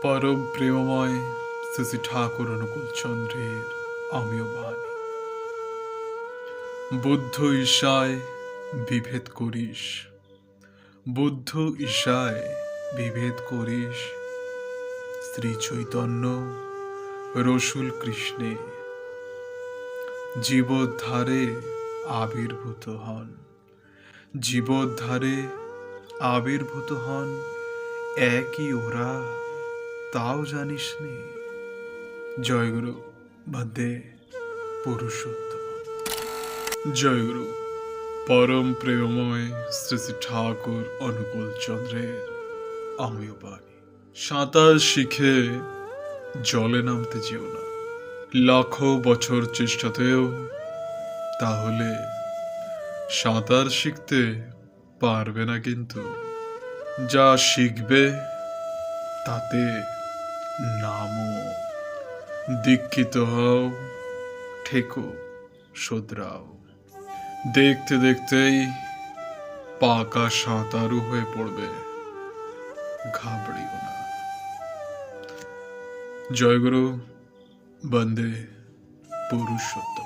পরম প্রেমময় শ্রী শ্রী ঠাকুর অনুকূল চন্দ্রের অমিয় বাণী। বুদ্ধ ঈশায় বিভেদ করিস, বুদ্ধ ঈশায় বিভেদ করিস, শ্রী চৈতন্য রসুল কৃষ্ণে জীবোদ্ধারে আবির্ভূত হন, জীবোদ্ধারে আবির্ভূত হন। একই ওরা, তাও জানিস নে। জয়গুরু বন্দে পুরুষোত্তম। জয়গুরু পরম প্রেমময় শ্রী শ্রী ঠাকুর অনুকূল চন্দ্রের অমিয় বাণী। সাঁতার শিখে জলে নামতে যেও না, লাখো বছর চেষ্টাতেও তাহলে সাঁতার শিখতে পারবে না। কিন্তু যা শিখবে তাতে নামো, দীক্ষিত হও, ঠেকো, শোধরাও। দেখতে দেখতেই পাকা সাঁতারু হয়ে পড়বে, ঘাবড়িও না। জয়গুরু বন্দে পুরুষোত্তম।